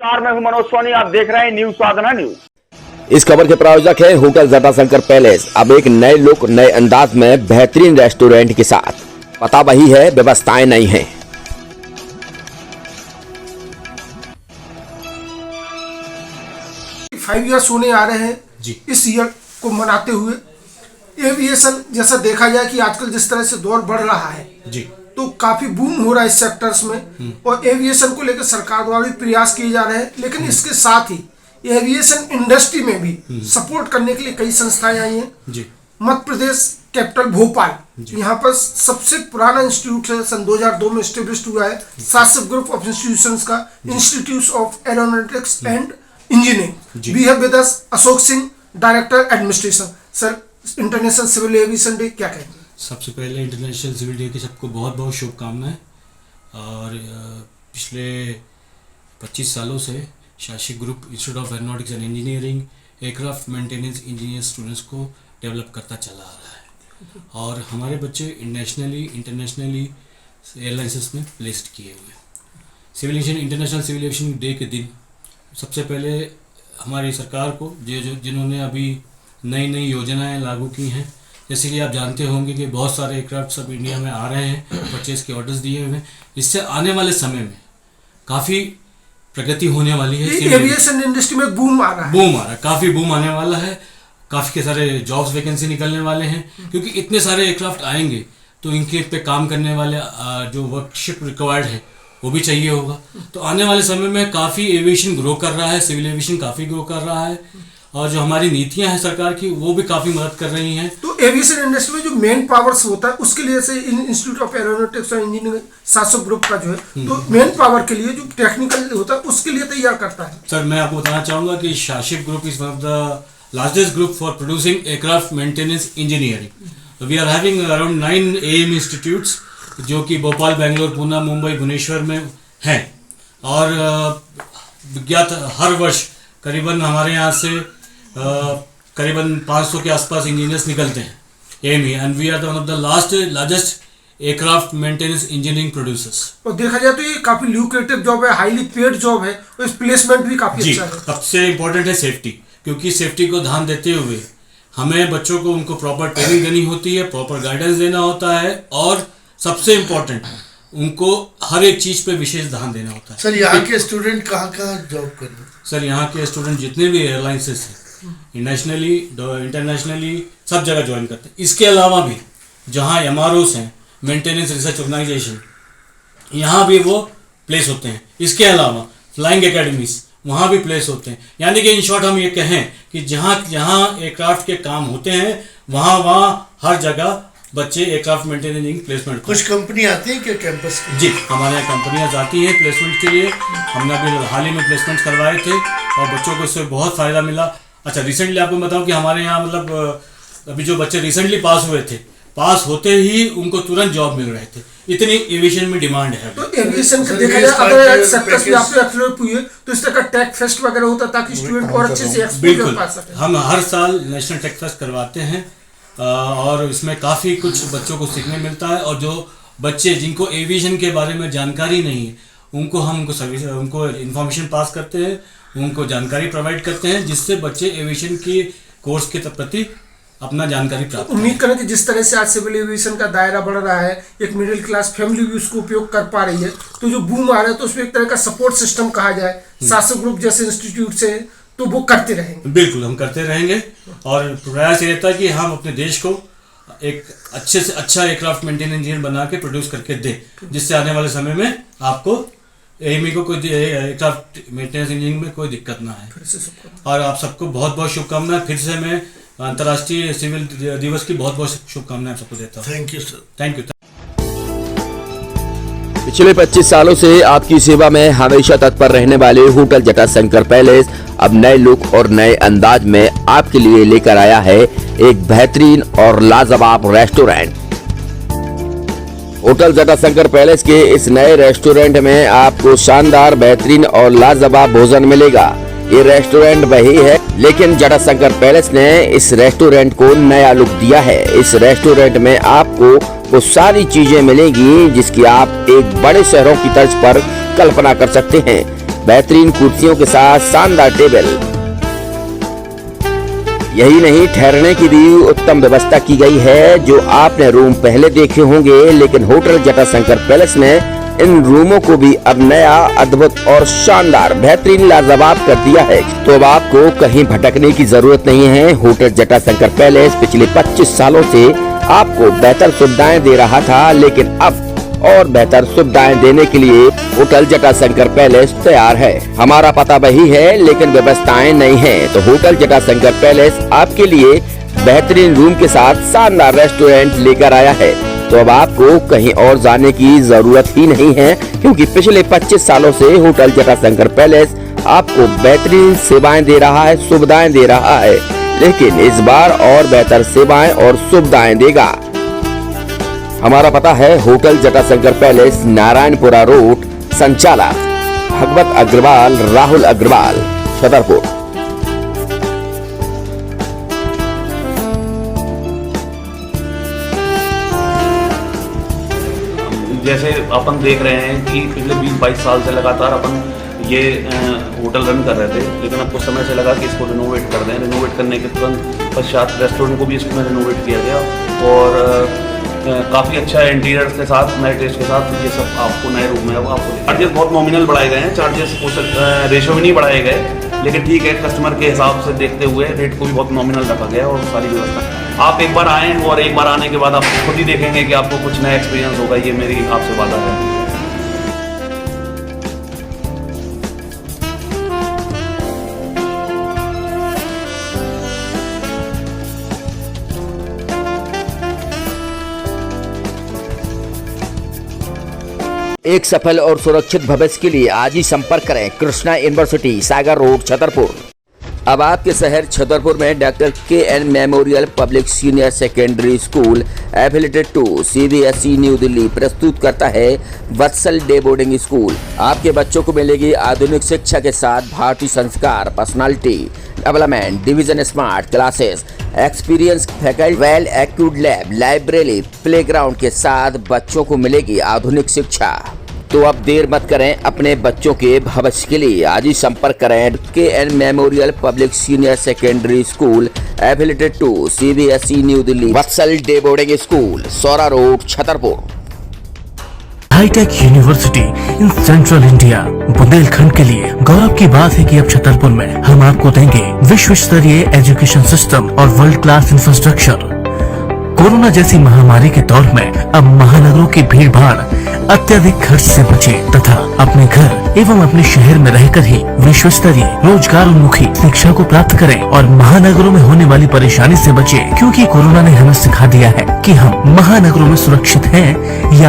नमस्कार, मैं हूं मनोज सोनी। आप देख रहे हैं न्यूज साधना न्यूज। इस खबर के प्रायोजक है होटल जटाशंकर पैलेस। अब एक नए लुक, नए अंदाज में बेहतरीन रेस्टोरेंट के साथ। पता वही है, व्यवस्थाएं नहीं हैं। 5 ईयर्स होने आ रहे हैं जी। इस ईयर को मनाते हुए एविएशन जैसा देखा जाए कि आजकल जिस तरह से दौर बढ़ रहा है जी, तो काफी बूम हो रहा है इस सेक्टर्स में, और एविएशन को लेकर सरकार द्वारा भी प्रयास किए जा रहे हैं। लेकिन इसके साथ ही एविएशन इंडस्ट्री में भी सपोर्ट करने के लिए कई संस्थाएं आई हैं जी। मध्य प्रदेश कैपिटल भोपाल, यहाँ पर सबसे पुराना इंस्टीट्यूट है, सन 2002 में एस्टेब्लिश हुआ है, शासिब ग्रुप ऑफ इंस्टीट्यूशंस का institute of aeronautics and engineering. We have with us Ashok Singh, director administration. Sir, international civil aviation day क्या कहेंगे? सबसे पहले इंटरनेशनल सिविल डे की सबको बहुत बहुत शुभकामनाएं। और पिछले 25 सालों से Shasib group institute of aeronautics and engineering aircraft maintenance engineer students को डेवलप करता चला आ रहा है, और हमारे बच्चे नेशनली इंटरनेशनली एयरलाइंसेस में प्लेस्ड किए हुए हैं। इंटरनेशनल सिविल एविएशन डे के दिन सबसे पहले हमारी सरकार को जिन्होंने अभी नई नई योजनाएं लागू की हैं, जैसे कि आप जानते होंगे कि बहुत सारे एयरक्राफ्ट सब इंडिया में आ रहे हैं, परचेज के ऑर्डर्स दिए हुए हैं। इससे आने वाले समय में काफ़ी प्रगति होने वाली है। एविएशन इंडस्ट्री में बूम आ रहा है, काफ़ी बूम आने वाला है। काफ़ी के सारे जॉब्स वैकेंसी निकलने वाले हैं, क्योंकि इतने सारे एयरक्राफ्ट आएंगे तो इनके पे काम करने वाले जो वर्कशिप रिक्वायर्ड है वो भी चाहिए होगा। तो आने वाले समय में काफ़ी एविएशन ग्रो कर रहा है, सिविल एविएशन काफ़ी ग्रो कर रहा है, और जो हमारी नीतियां हैं सरकार की वो भी काफ़ी मदद कर रही हैं। तो एविएशन इंडस्ट्री में जो मेन पावर्स होता है उसके लिए से institute of aeronautics and engineering Shasib group का जो है, तो मेन पावर के लिए जो टेक्निकल होता है उसके लिए तैयार करता है। सर, मैं आपको बताना चाहूँगा कि Shasib group is one of the largest group for producing aircraft maintenance engineering. We are having around 9 AM institutes जो कि भोपाल, बेंगलोर, पुणे, मुंबई, भुवनेश्वर में हैं, और विज्ञात हर वर्ष करीबन हमारे यहाँ से करीबन 500 के आसपास इंजीनियर्स निकलते हैं um, and we are one of the largest aircraft maintenance engineering producers. और देखा जाए तो ये काफी ल्यूक्रेटिव जॉब है, हाईली पेड जॉब है, और इस प्लेसमेंट भी काफी अच्छा है। सबसे इम्पोर्टेंट है सेफ्टी, क्योंकि सेफ्टी को ध्यान देते हुए हमें बच्चों को उनको प्रॉपर ट्रेनिंग देनी होती है, प्रॉपर गाइडेंस देना होता है, और सबसे इम्पोर्टेंट उनको हर एक चीज पे विशेष ध्यान देना होता है। सर, यहाँ के स्टूडेंट कहाँ जॉब कर रहे हैं? सर, यहाँ के स्टूडेंट जितने भी एयरलाइंसेस हैं, नेशनली इंटरनेशनली सब जगह ज्वाइन करते हैं। इसके अलावा भी जहाँ MROs हैं, मेंटेनेंस रिसर्च ऑर्गेनाइजेशन, यहाँ भी वो प्लेस होते हैं। इसके अलावा फ्लाइंग एकेडमीज वहाँ भी प्लेस होते हैं। यानी कि इन शॉर्ट हम ये कहें कि जहाँ जहाँ एयरक्राफ्ट के काम होते हैं वहाँ हर जगह बच्चे एयरक्राफ्ट मेंटेनेंस प्लेसमेंट। कुछ कंपनी आती है क्या कैंपस की? जी, हमारे यहाँ कंपनियाँ जाती हैं प्लेसमेंट के लिए। हमने अभी हाल ही में प्लेसमेंट करवाए थे और बच्चों को इससे बहुत फ़ायदा मिला। अच्छा, रिसेंटली आपको बताऊं कि हमारे यहाँ मतलब अभी जो बच्चे रिसेंटली पास हुए थे, पास होते ही उनको तुरंत जॉब मिल रहे थे, इतनी एविएशन में डिमांड है। तो एविएशन का देखा जाए अगर सेक्टर्स में आपने एक्सप्लोर हुए तो इस तरह का टेक फेस्ट वगैरह होता ताकि स्टूडेंट और अच्छे से एक्सपोजर पा सके। हम हर साल नेशनल टेक फेस्ट करवाते हैं, और इसमें काफ़ी कुछ बच्चों को सीखने मिलता है। और जो बच्चे जिनको एविएशन के बारे में जानकारी नहीं है उनको हम उनको इन्फॉर्मेशन पास करते हैं, उनको जानकारी प्रोवाइड करते हैं, जिससे बच्चे एविएशन की कोर्स के प्रति अपना जानकारी प्राप्त। उम्मीद करें कि जिस तरह से आज सिविल एविएशन का दायरा बढ़ रहा है, एक मिडिल क्लास फैमिली भी उसको उपयोग कर पा रही है, तो जो बूम आ रहा है तो उसमें एक तरह का सपोर्ट सिस्टम कहा जाए शासिब ग्रुप जैसे इंस्टीट्यूट से, तो वो करते रहेंगे। बिल्कुल, हम करते रहेंगे, और प्रयास ये रहता है कि हम अपने देश को एक अच्छे से अच्छा एयरक्राफ्ट मेंटेनेंस इंजीनियर बना के प्रोड्यूस करके दें, जिससे आने वाले समय में आपको एएमई को कोई एयरक्राफ्ट मेंटेनेंस इंजीनियरिंग में कोई दिक्कत ना है। और आप सबको बहुत बहुत शुभकामनाएं। फिर से मैं अंतर्राष्ट्रीय सिविल दिवस की बहुत बहुत शुभकामनाएं सबको देता हूँ। Thank you sir. Thank you. पिछले 25 सालों से आपकी सेवा में हमेशा तत्पर रहने वाले होटल जटाशंकर पैलेस अब नए लुक और नए अंदाज में आपके लिए लेकर आया है एक बेहतरीन और लाजवाब रेस्टोरेंट। होटल जटाशंकर पैलेस के इस नए रेस्टोरेंट में आपको शानदार, बेहतरीन और लाजवाब भोजन मिलेगा। ये रेस्टोरेंट वही है, लेकिन जटाशंकर पैलेस ने इस रेस्टोरेंट को नया लुक दिया है। इस रेस्टोरेंट में आपको वो सारी चीजें मिलेंगी जिसकी आप एक बड़े शहरों की तर्ज पर कल्पना कर सकते हैं। बेहतरीन कुर्सियों के साथ शानदार टेबल। यही नहीं, ठहरने की भी उत्तम व्यवस्था की गई है। जो आपने रूम पहले देखे होंगे, लेकिन होटल जटाशंकर पैलेस ने इन रूमों को भी अब नया, अद्भुत और शानदार, बेहतरीन, लाजवाब कर दिया है। तो अब आपको कहीं भटकने की जरूरत नहीं है। होटल जटाशंकर पैलेस पिछले 25 सालों से आपको बेहतर सुविधाएं दे रहा था, लेकिन अब और बेहतर सुविधाएं देने के लिए होटल जटाशंकर पैलेस तैयार है। हमारा पता वही है, लेकिन व्यवस्थाएं नहीं हैं। तो होटल जटाशंकर पैलेस आपके लिए बेहतरीन रूम के साथ शानदार रेस्टोरेंट लेकर आया है। तो अब आपको कहीं और जाने की जरूरत ही नहीं है, क्योंकि पिछले 25 सालों से होटल जटाशंकर पैलेस आपको बेहतरीन सेवाएं दे रहा है, सुविधाएं दे रहा है, लेकिन इस बार और बेहतर सेवाएं और सुविधाएं देगा। हमारा पता है hotel Jatashankar palace, Narayanpura road, संचालक भगवत अग्रवाल, राहुल अग्रवाल, छतरपुर। जैसे अपन देख रहे हैं कि पिछले 20-22 साल से लगातार अपन ये होटल रन कर रहे थे, लेकिन अब कुछ समय से लगा कि इसको रिनोवेट कर दें। रिनोवेट करने के तुरंत पश्चात रेस्टोरेंट को भी इसमें रिनोवेट किया गया और काफ़ी अच्छा इंटीरियर के साथ, नए टेस्ट के साथ ये सब आपको नए रूम में वो आपको। चार्जेस बहुत नॉमिनल बढ़ाए गए हैं, चार्जेस रेशो में नहीं बढ़ाए गए, लेकिन ठीक है, कस्टमर के हिसाब से देखते हुए रेट को भी बहुत नॉमिनल रखा गया और सारी व्यवस्था। आप एक बार आएँ और एक बार आने के बाद आप खुद ही देखेंगे कि आपको कुछ नया एक्सपीरियंस होगा। ये मेरी आपसे वादा है। एक सफल और सुरक्षित भविष्य के लिए आज ही संपर्क करें कृष्णा यूनिवर्सिटी, सागर रोड, छतरपुर। अब आपके शहर छतरपुर में doctor KN memorial public senior secondary school affiliated to CBSE new Delhi प्रस्तुत करता है वत्सल डे बोर्डिंग स्कूल। आपके बच्चों को मिलेगी आधुनिक शिक्षा के साथ भारतीय संस्कार, personality development, division smart classes, experience faculty, well accrued lab, library, playground के साथ बच्चों को मिलेगी आधुनिक शिक्षा। तो अब देर मत करें, अपने बच्चों के भविष्य के लिए आज ही संपर्क करें KN memorial public senior secondary school affiliated to CBSE new Delhi, Vatsal day boarding school, Saura road, Chhatarpur. Hi tech university in central India, Bundelkhand के लिए गौरव की बात है कि अब छतरपुर में हम आपको देंगे विश्व स्तरीय एजुकेशन सिस्टम और वर्ल्ड क्लास इंफ्रास्ट्रक्चर। कोरोना जैसी महामारी के दौर में अब महानगरों की भीड़ भाड़, अत्यधिक खर्च से बचे तथा अपने घर एवं अपने शहर में रहकर ही विश्व स्तरीय रोजगार उन्मुखी शिक्षा को प्राप्त करें और महानगरों में होने वाली परेशानी से बचे, क्योंकि कोरोना ने हमें सिखा दिया है कि हम महानगरों में सुरक्षित हैं या